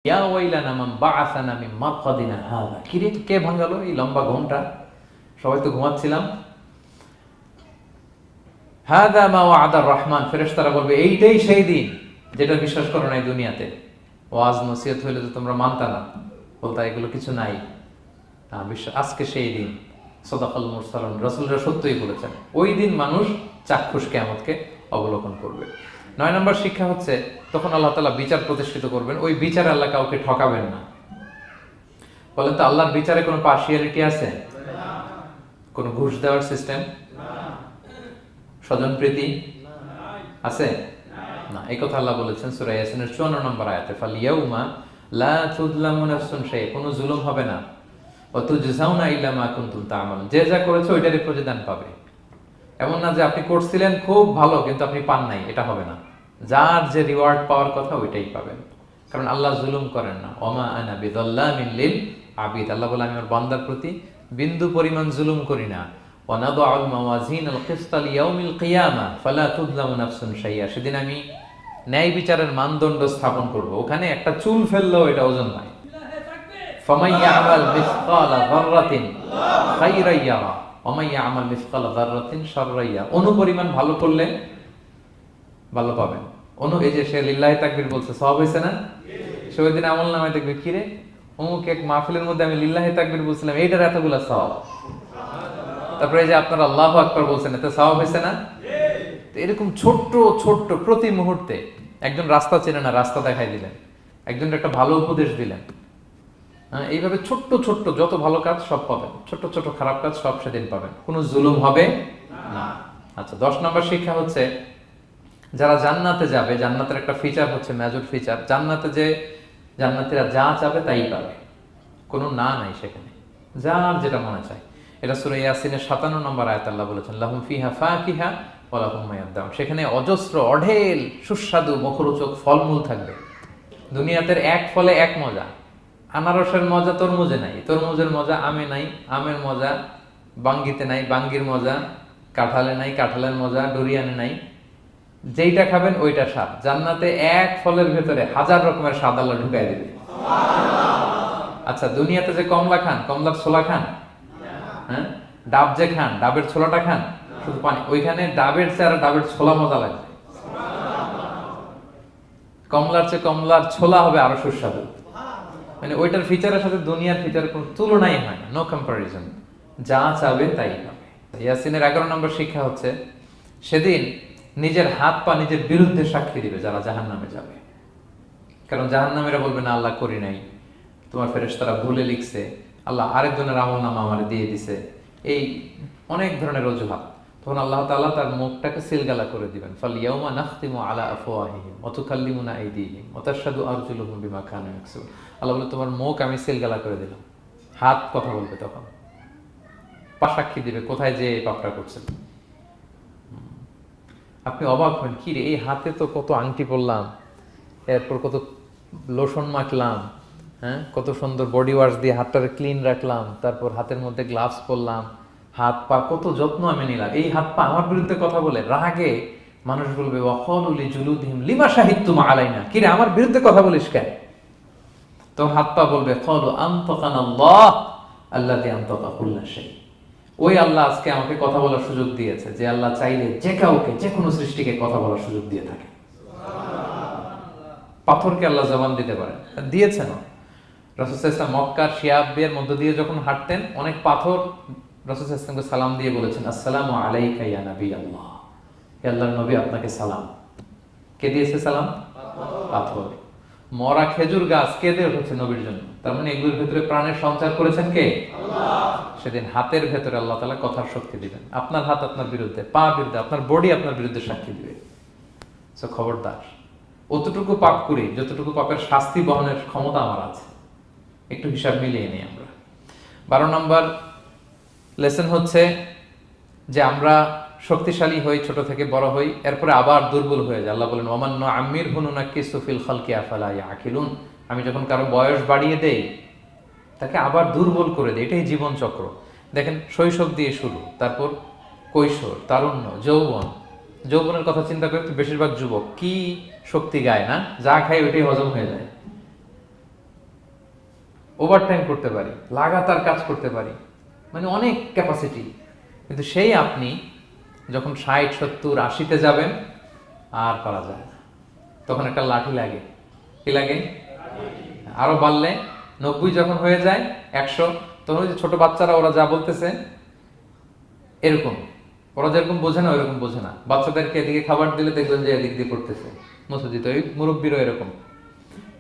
ইয়া ওয়াইলানা মান বাআসানা মিন মারকাদিনা হাযা, কিরে কে ভাঙালো এই লম্বা ঘুমটা? সবাই তো ঘুমাচ্ছিলাম। হাযা মা ওয়া'দার রহমান, ফেরেশতারা বলবে এইটাই সেই দিন যেটা বিশ্বাস করো নাই দুনিয়াতে। ওয়াজ নসিহত হইলে তো তোমরা মানতা না, বলতা এগুলো কিছু নাই। আজকে সেই দিন। সাদাকাল মুরসালুন, রাসূলরা সত্যই বলেছেন। ওই দিন মানুষ চাক্ষুষ কিয়ামতকে অবলোকন করবে। 9 নম্বর শিক্ষা হচ্ছে, তখন আল্লাহ তাআলা বিচার প্রতিষ্ঠিত করবেন। ওই বিচারে আল্লাহ কাউকে ঠকাবেন না। বলেন তো, আল্লাহর বিচারে কোনো পার্সিয়ালিটি আছে? কোনো ঘুষ দেওয়ার সিস্টেম? স্বজনপ্রীতি আছে না? এই কথা আল্লাহ বলেছেন সূরা ইয়াসিনের 54 নম্বর আয়াতে, ফালিয়াউমা লা তুযলামু নাফসুন শাই, কোনো জুলুম হবে না। ওয়া তুজজাউনা ইল্লা মা কুনতুম তা'মালুন, যে যা করেছে ওইটারই প্রতিদান পাবে। এমন না যে আপনি করছিলেন খুব ভালো কিন্তু আপনি পান নাই, এটা হবে না। যার যে রিওয়ার্ড পাওয়ার কথা ওইটাই পাবেন, কারণ আল্লাহ জুলুম করেন না। ওমা আনা বিযাল্লামিন লিল আবিদ, আল্লাহ বলে আমি আমার বান্দার প্রতি বিন্দু পরিমাণ জুলুম করি না। ওয়া নাদউল মাওয়াজিনাল কিসতা লিয়াউমিল কিয়ামা ফালা তুযলামু নাফসুন শাইআ, সেদিন আমি ন্যায় বিচারের মানদণ্ড স্থাপন করব, ওখানে একটা চুল ফেললেও এটা ওজন নাই। ফামান ইয়ামাল মিসকালা যাররাতিন খায়রান ইয়ারা ওয়া মান ইয়ামাল মিসকালা যাররাতিন শাররান ইয়ারা, অনুপরিমাণ ভালো করলে ভালো পাবেন। এই যে সে লিল্লাহি তাকবীর বলছে, সওয়াব হইছে না? সে ওই দিন আমলনামায় দেখবে, কি রে অমুক এক মাহফিলের মধ্যে আমি লিল্লাহি তাকবীর বলছিলাম, এইটার এতগুলা সওয়াব। তারপরে এই যে আপনারা আল্লাহু আকবার বলছেন, এতে সওয়াব হইছে না? তো এরকম ছোট্ট ছোট্ট প্রতি মুহূর্তে, একজন রাস্তা চেনে না, রাস্তা দেখাই দিলেন, একজন একটা ভালো উপদেশ দিলেন। হ্যাঁ, এইভাবে ছোট্ট ছোট্ট যত ভালো কাজ সব পাবেন, ছোট্ট ছোট্ট খারাপ কাজ সব সেদিন পাবেন, কোনো জুলুম হবে না। আচ্ছা, 10 নম্বর শিক্ষা হচ্ছে, যারা জান্নাতে যাবে, জান্নাতের একটা ফিচার হচ্ছে, মেজর ফিচার, জান্নাতে যে জান্নাতীরা যা চাবে তাই পাবে, কোনো না নাই সেখানে, যার যেটা মনে চায়। এটা সূরা ইয়াসিনের 57 নম্বর আয়াত আল্লাহ বলেছেন, লাহুম ফিহা ফাকিহা ওয়া লাহুম মা ইয়াদদাউন, সেখানে অজস্র অঢেল সুস্বাদু মুখরোচক ফলমূল থাকবে। দুনিয়াতে এক ফলে এক মজা, আনারসের মজা তরমুজে নাই, তরমুজের মজা আমে নাই, আমের মজা বাঙ্গিতে নাই, বাঙ্গির মজা কাঁঠালে নাই, কাঁঠালের মজা ডুরিয়ানে নাই। যেইটা খাবেন ওইটা স্বাদ। জান্নাতে এক ফলের ভেতরে 1000 রকমের স্বাদ আল্লাহ ঢুকাই দিবে। আচ্ছা, দুনিয়াতে যে কমলা খান, কমলার ছোলা খান, হ্যাঁ, ডাব যে খান, ডাবের ছোলাটা খান, শুধু পানি। ওইখানে ডাবের চেয়ে আর ডাবের ছোলা মজা লাগবে। কমলার চেয়ে কমলার ছোলা হবে আরো সুস্বাদু। মানে ওইটার ফিচারের সাথে দুনিয়ার ফিচারের কোনো তুলনাই হয় না, নো কম্পারিজন। যা চাবে তাই পাবে। ইয়াসিনের 11 নম্বর শিক্ষা হচ্ছে, সেদিন নিজের হাত পা নিজের বিরুদ্ধে সাক্ষী দিবে যারা জাহান্নামে যাবে। কারণ জাহান্নামীরা বলবে না আল্লাহ করি নাই, তোমার ফেরেশতারা ভুলে লিখছে, আল্লাহ আরেকজনের আমলনামা আমারে দিয়ে দিছে, এই অনেক ধরনের অজুহাত। তখন আল্লাহ তাআলা তার মুখটাকে সিলগালা করে দিবেন। ফালিয়াউমা নাখতিমু আলা আফওয়াহিহিম ওয়া তুকাল্লিমুনা আইদিহিম ওয়া তাশহাদু আরজুলুহুম বিমা কানু ইয়াকসিবুন। আল্লাহ বলে তোমার মুখ আমি সিলগালা করে দিলাম, হাত কথা বলবে, তখন পা সাক্ষী দিবে কোথায় যে পাপটা করছে। আপনি অবাক হন, কি রে এই হাতে তো কত আংটি পরলাম, এরপর কত লোশন মাখলাম, হ্যাঁ, কত সুন্দর বডি ওয়াশ দিয়ে হাতটাকে ক্লিন রাখলাম, তারপর হাতের মধ্যে গ্লাভস পরলাম, হাত পা কত যত্ন আমি নিলাম। এই হাত পা আমার বিরুদ্ধে কথা বলে, রাগে মানুষ বলবে ওয়াকালু লিজুলুদিহিম লিমা শাহিদতুম আলাইনা, কি রে আমার বিরুদ্ধে কথা বলিস কেন? তো হাত পা বলবে ক্বালু আনতাকানাল্লাহ আল্লাযী আনতাকা কুল্লা শাই, ওই আল্লাহ আজকে আমাকে কথা বলার সুযোগ দিয়েছে, যে আল্লাহ চাইলে যে কাউকে, যে কোনো সৃষ্টিকে কথা বলার সুযোগ দিয়ে থাকে। পাথরকে আল্লাহ জবান দিতে পারে, দিয়েছেন। রাসূল সাল্লাল্লাহু আলাইহি ওয়াসাল্লাম মক্কার শিয়াবের মধ্য দিয়ে যখন হাঁটতেন, অনেক পাথর রাসূল সাল্লাল্লাহু আলাইহি ওয়াসাল্লামকে সালাম দিয়ে বলেছেন, আসসালামু আলাইকা ইয়া নবী আল্লাহ, হে আল্লাহর নবী আপনাকে সালাম। কে দিয়েছে সালাম? পাথর। মরা খেজুর গাছ কেঁদে উঠেছে নবীর জন্য, তার মানে এগুলোর ভিতরে প্রাণের সঞ্চার করেছেন কে? আল্লাহ। সেদিন হাতের ভেতরে আল্লাহ তাআলা কথার শক্তি দিবেন। আপনার হাত আপনার বিরুদ্ধে, পা বিরুদ্ধে, আপনার বডি আপনার বিরুদ্ধে সাক্ষী দিবে। সো খবরদার, অতটুকু পাপ করি যতটুকু পাপের শাস্তি বহনের ক্ষমতা আমার আছে, একটু হিসাব মিলিয়ে নিই আমরা। 12 নম্বর লেসন হচ্ছে যে আমরা শক্তিশালী হই, ছোট থেকে বড় হই, এরপরে আবার দুর্বল হয়ে যায়। আল্লাহ বলেন ওমান নুআম্মিরহু নুনাক্কিসু ফিল খালকি আফালা ইয়াকিলুন, আমি যখন কারো বয়স বাড়িয়ে দেই তাকে আবার দুর্বল করে দেই। এটাই জীবন চক্র। দেখেন, শৈশব দিয়ে শুরু, তারপর কৈশোর, তারুণ্য, যৌবন। যৌবনের কথা চিন্তা করে বেশিরভাগ যুবক কি শক্তি গায় না, যা খায় ওইটাই হজম হয়ে যায়। ওভারটাইম করতে পারি, লাগাতার কাজ করতে পারি, মানে অনেক ক্যাপাসিটি। কিন্তু সেই আপনি যখন 60, 70, 80-তে যাবেন আর পারা যায় না, তখন একটা লাঠি লাগে। কি লাগে? আরো বাড়লে 90 যখন হয়ে যায়, 100, তখন ওই যে ছোট বাচ্চারা ওরা যা বলতেছে এরকম, ওরা যেরকম বোঝে না ওইরকম বোঝে না। বাচ্চাদেরকে এদিকে খাবার দিলে দেখবেন যে এদিক দিয়ে করতেছে মসজিদ। ওই মুরব্বীরও এরকম,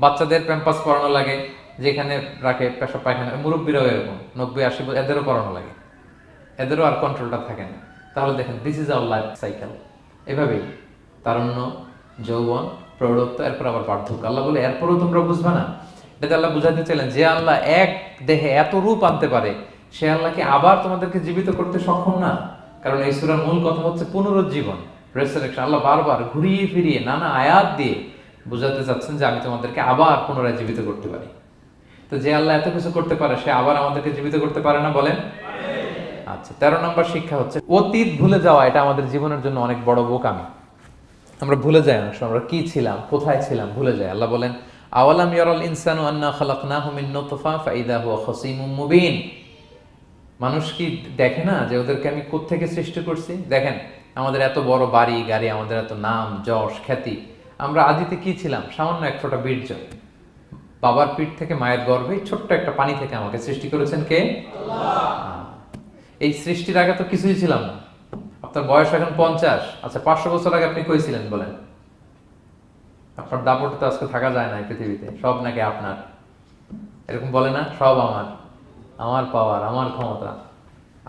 বাচ্চাদের প্যাম্পাস পরানো লাগে, যেখানে রাখে পেশাব পায়খানা, মুরব্বীরাও এরকম 90, 80 এদেরও পরানো লাগে, এদেরও আর কন্ট্রোলটা থাকে না। তাহলে দেখেন this is our life cycle. এভাবেই তারুণ্য, যৌবন, প্রৌঢ়ত্ব, এরপর আবার বার্ধক্য। আল্লাহ বলে এরপরও তোমরা বুঝবে না। এটাতে আল্লাহ বুঝাতে চাইলেন যে আল্লাহ এক দেহে এত রূপ আনতে পারে, সে আল্লাহকে আবার তোমাদেরকে জীবিত করতে সক্ষম না? কারণ এই সূরার মূল কথা হচ্ছে পুনরুজ্জীবন, রেসারেকশন। আল্লাহ বারবার ঘুরিয়ে ফিরিয়ে নানা আয়াত দিয়ে বুঝাতে চাচ্ছেন যে আমি তোমাদেরকে আবার পুনরায় জীবিত করতে পারি। তো যে আল্লাহ এত কিছু করতে পারে, সে আবার আমাদেরকে জীবিত করতে পারে না? বলেন। আচ্ছা, 13 নম্বর শিক্ষা হচ্ছে অতীত ভুলে যাওয়া। এটা আমাদের জীবনের জন্য অনেক বড় বোকামি। আমরা ভুলে যাই অনেক সময় আমরা কি ছিলাম, কোথায় ছিলাম, ভুলে যাই। আল্লাহ বলেন আওয়ালাম ইয়ারাল ইনসানু আন্না খালাকনাহু মিন নুতফা ফাইদা হুয়া খাসীমুম মুবিন। মানুষ কি দেখে না যে ওদেরকে আমি কোত্থেকে সৃষ্টি করছি? দেখেন আমাদের এত বড় বাড়ি গাড়ি, আমাদের এত নাম যশ খ্যাতি, আমরা আদিতে কি ছিলাম? সামান্য এক ফোঁটা বীর্য। বাবার পিঠ থেকে মায়ের গর্ভে ছোট্ট একটা পানি থেকে আমাকে সৃষ্টি করেছেন কে? আল্লাহ। এই সৃষ্টির আগে তো কিছুই ছিলাম না। আপনার বয়স এখন 50, আচ্ছা 500 বছর আগে আপনি কই ছিলেন বলেন? আপনার দাপট তো আজকে থাকা যায় না এই পৃথিবীতে, সব নাকি আপনার। এরকম বলে না? সব আমার, আমার পাওয়ার, আমার ক্ষমতা।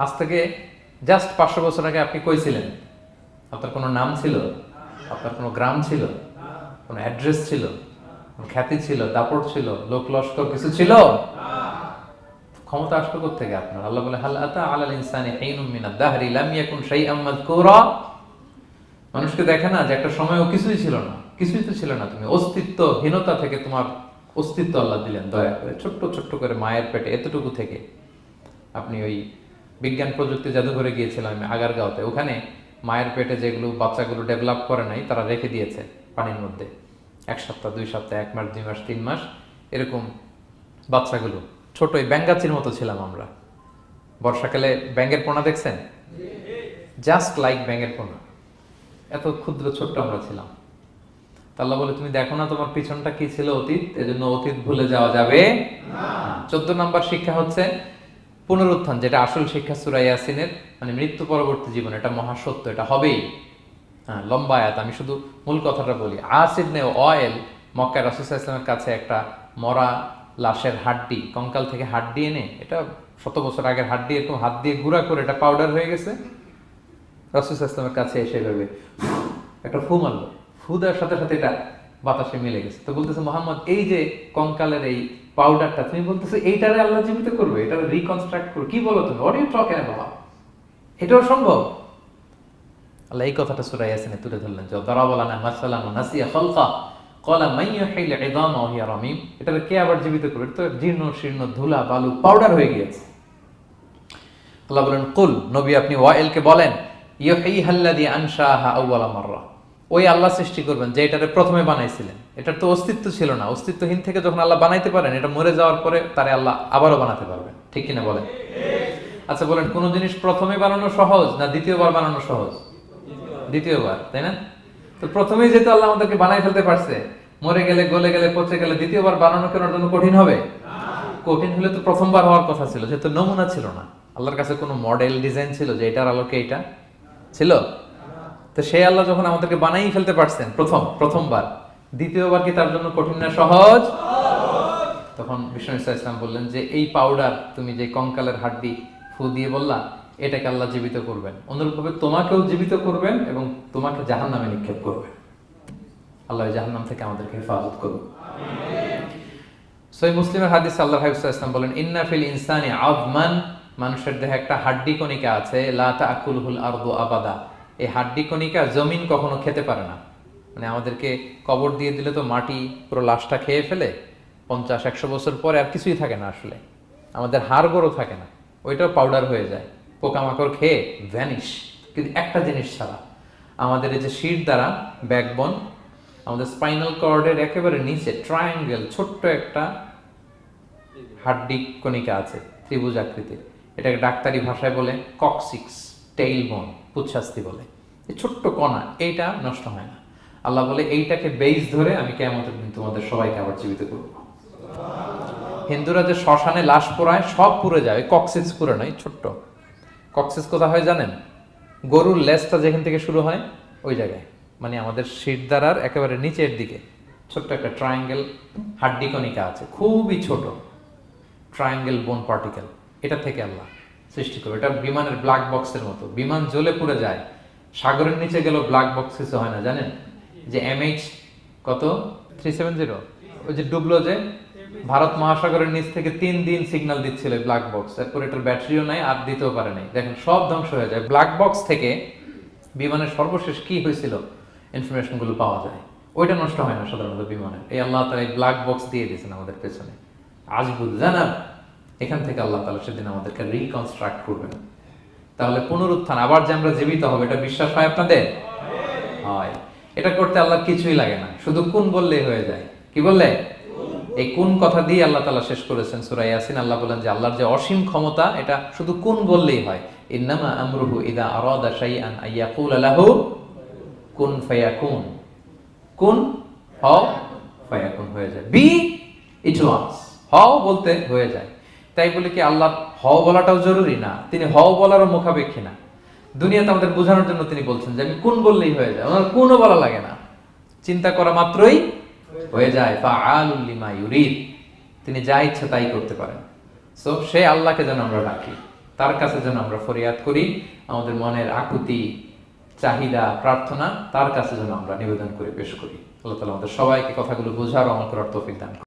আজ থেকে জাস্ট 500 বছর আগে আপনি কই ছিলেন? আপনার কোনো নাম ছিল? আপনার কোনো গ্রাম ছিল? কোনো অ্যাড্রেস ছিল? কোনো খ্যাতি ছিল? দাপট ছিল? লোক লস্কর কিছু ছিল? ক্ষমতা আসলো কোত্থেকে আপনার? আল্লাহ বলে হাল আতা আলাল ইনসানি হিনুম মিনাদ দাহরি লাম ইয়াকুন শাইআম মাযকুরা। মানুষকে দেখে না যে একটা সময়ও কিছুই ছিল না, কিছুই তো ছিল না। তুমি অস্তিত্বহীনতা থেকে তোমার অস্তিত্ব আল্লাহ দিলেন দয়া করে, ছোট্ট ছোট্ট করে মায়ের পেটে এতটুকু থেকে। আপনি ওই বিজ্ঞান প্রযুক্তি জাদুঘরে গিয়েছিলাম আমি আগারগাঁওতে, ওখানে মায়ের পেটে যেগুলো বাচ্চাগুলো ডেভেলপ করে নাই তারা রেখে দিয়েছে পানির মধ্যে 1 সপ্তাহ 2 সপ্তাহ 1 মাস 2 মাস 3 মাস এরকম বাচ্চাগুলো ছোট, ওই ব্যাঙ্গাচির মতো ছিলাম আমরা। বর্ষাকালে ব্যাঙের পোনা দেখছেন? জাস্ট লাইক ব্যাঙের পোনা, এত ক্ষুদ্র ছোট্ট আমরা ছিলাম। আল্লাহ বলে তুমি দেখো না তোমার পিছনটা কি ছিল? অতীত। এজন্য অতীত ভুলে যাওয়া যাবে না। 14 নম্বর শিক্ষা হচ্ছে পুনরুত্থান, যেটা আসল শিক্ষা সূরা ইয়াসিনের, মানে মৃত্যু পরবর্তী জীবন। এটা মহাসত্য, এটা হবেই। হ্যাঁ, লম্বা আয়াত, আমি শুধু মূল কথাটা বলি। আস ইবনে ওয়াইল মক্কায় রাসূল সাল্লাল্লাহু আলাইহি ওয়াসাল্লামের কাছে একটা মরা লাশের হাড্ডি, কঙ্কাল থেকে হাড্ডি এনে, এটা 100 বছর আগের হাড্ডি, এরকম হাত দিয়ে গুঁড়া করে এটা পাউডার হয়ে গেছে। রাসূল সাল্লাল্লাহু আলাইহি ওয়াসাল্লামের কাছে এসে ভেবে একটা ফু মারলো, ফু দেওয়ার সাথে সাথে এটা বাতাসে মিলে গেছে। তো বলতেছে মুহাম্মদ, এই যে কঙ্কালের এই পাউডারটা, তুমি বলতেছো এইটারে আল্লাহ জীবিত করবে, এটারে রিকনস্ট্রাক্ট করবে? কি বলো তুমি? What are you talking about? এটাও সম্ভব? আল্লাহ এই কথাটা সূরা ইয়াসিনে তুলে ধরলেন যে দারাবা লানা মাসালান ওয়া নাসিয়া খালকা ক্বালা মান ইউহিল ইযামা ওয়া হিয়া রামীম। এটারে কে আবার জীবিত করবে? এটা তো জীর্ণ শীর্ণ ধুলা বালু পাউডার হয়ে গিয়েছে। আল্লাহ বলেন কুল, নবী আপনি ওয়াইলকে বলেন ইউহিহাল্লাযী আনশাহা আউওয়ালা মাররা, ওই আল্লাহ সৃষ্টি করবেন যে এটারে প্রথমে বানাইছিলেন। এটার তো অস্তিত্ব ছিল না, অস্তিত্বহীন থেকে যখন আল্লাহ বানাইতে পারেন, এটা মরে যাওয়ার পরে তারে আল্লাহ আবারও বানাতে পারবেন। ঠিক কিনা বলেন? আচ্ছা বলেন, কোন জিনিস প্রথমে বানানো সহজ না দ্বিতীয়বার বানানো সহজ? দ্বিতীয়বার, তাই না? তো প্রথমেই যেহেতু আল্লাহ আমাদেরকে বানাই ফেলতে পারছে, মরে গেলে গলে গেলে পচে গেলে দ্বিতীয়বার বানানো কেন জন্য কঠিন হবে? কঠিন হলে তো প্রথমবার হওয়ার কথা ছিল, যেহেতু নমুনা ছিল না। আল্লাহর কাছে কোনো মডেল ডিজাইন ছিল যে এটার আলোকে এটা ছিল? তো সেই আল্লাহ যখন আমাদেরকে বানাই ফেলতে পারছেন প্রথমবার, দ্বিতীয়বার কি তার জন্য কঠিন না সহজ? তখন বিষ্ণু ইসলাম বললেন যে এই পাউডার, তুমি যে কঙ্কালের হাড্ডি ফু দিয়ে বললা, এটাকে আল্লাহ জীবিত করবেন, অনুরূপভাবে তোমাকেও জীবিত করবেন এবং তোমাকে জাহান্নামে নিক্ষেপ করবেন। আল্লাহ জাহান্নাম থেকে আমাদেরকে হেফাজত করুন। সহিহ মুসলিমের হাদিস আল্লাহ রাসূল সাল্লাল্লাহু বলেন ইন্না ফিল ইনসানি আযমান, মানুষের দেহে একটা হাড্ডি কণিকা আছে, লা তাকুলুল আরদু আবাদা, এই হাড্ডি কণিকা জমিন কখনো খেতে পারে না। মানে আমাদেরকে কবর দিয়ে দিলে তো মাটি পুরো লাশটা খেয়ে ফেলে, 50-100 বছর পরে আর কিছুই থাকে না, আসলে আমাদের হাড়গোড়ও থাকে না, ওইটাও পাউডার হয়ে যায়, পোকামাকড় খেয়ে ভ্যানিশ। কিন্তু একটা জিনিস ছাড়া, আমাদের এই যে শির দ্বারা ব্যাকবোন, আমাদের স্পাইনাল কর্ডের একেবারে নিচে ট্রায়াঙ্গেল ছোট্ট একটা হাড্ডি কণিকা আছে ত্রিভুজ আকৃতির, এটাকে ডাক্তারি ভাষায় বলে কক্সিক্স টেইল বোন, পুচ্ছাস্তি বলে। এই ছোট্ট কণা, এইটা নষ্ট হয় না। আল্লাহ বলে এইটাকে বেইস ধরে আমি কিয়ামতের দিন তোমাদের সবাইকে আবার জীবিত করব। হিন্দুরা যে শ্মশানে লাশ পোড়ায় সব পুড়ে যায়, কক্সিক্স পুরো নয়, ছোট্ট কক্সিক্স কোথা হয় জানেন? গরুর লেজটা যেখান থেকে শুরু হয় ওই জায়গায়, মানে আমাদের শিরদাঁড়ার একেবারে নিচের দিকে ছোট্ট একটা ট্রায়াঙ্গেল হাড্ডি কণিকা আছে, খুবই ছোট ট্রায়াঙ্গেল বোন পার্টিকেল। এটা থেকে আল্লাহ সৃষ্টি করে। এটা বিমানের ব্ল্যাক বক্সের মতো, বিমান জ্বলে পুড়ে যায়, সাগরের নিচে গেলেও ব্ল্যাক বক্স কিছু হয় না। জানেন যে MH কত 370 ওই যে ডুবলো, যে ভারত মহাসাগরের নিচ থেকে 3 দিন সিগন্যাল দিচ্ছিল ব্ল্যাক বক্স, এরপর এটার ব্যাটারিও নাই, আর দিতেও পারে নাই, দেখেন সব ধ্বংস হয়ে যায়। ব্ল্যাক বক্স থেকে বিমানের সর্বশেষ কি হয়েছিল ইনফরমেশন গুলো পাওয়া যায়, ওইটা নষ্ট হয় না সাধারণত বিমানের। এই আল্লাহ তাআলা এই ব্ল্যাক বক্স দিয়ে দিয়েছেন আমাদের পেছনে, আজ বুঝজানা। এখান থেকে আল্লাহ তাআলা সেদিন আমাদেরকে রিকনস্ট্রাক্ট করবেন। তাহলে পুনরুত্থান, আবার যে আমরা জীবিত হবে, এটা বিশ্বাস হয় আপনাদের? হয়। এটা করতে আল্লাহর কিছুই লাগে না, শুধু কুন বললেই হয়ে যায়। কি বললে? এই কুন কথা দিয়ে আল্লাহ তাআলা শেষ করেছেন সূরা ইয়াসিন। আল্লাহ বলেন যে আল্লাহর যে অসীম ক্ষমতা, এটা শুধু কুন বললেই হয়। ইন্নামা আমরুহু ইযা আরাদা শাইআন আইয়াকুলা লাহু কুন ফায়াকুন। কুন হও, ফায়াকুন হয়ে যায়। বি ইট ওয়ান্স, হও বলতে হয়ে যায়। তাই বলে কি আল্লাহ হও বলাটাও জরুরি না? তিনি হও বলারও মুখাপেক্ষী না। দুনিয়াতে আমাদের বোঝানোর জন্য তিনি বলছেন যে আমি কুন বললেই হয়ে যায়, আমার কুনও বলা লাগে না, চিন্তা করা মাত্রই হয়ে যায়। ফাআলুল লিমা ইউরিদ, তিনি যা ইচ্ছা তাই করতে পারেন। সো সে আল্লাহকে যেন আমরা ডাকি, তার কাছে যেন আমরা ফরিয়াদ করি, আমাদের মনের আকুতি চাহিদা প্রার্থনা তার কাছে যেন আমরা নিবেদন করে পেশ করি। আল্লাহ তাআলা আমাদের সবাইকে কথাগুলো বোঝার ও আমল করার তৌফিক দান করুন।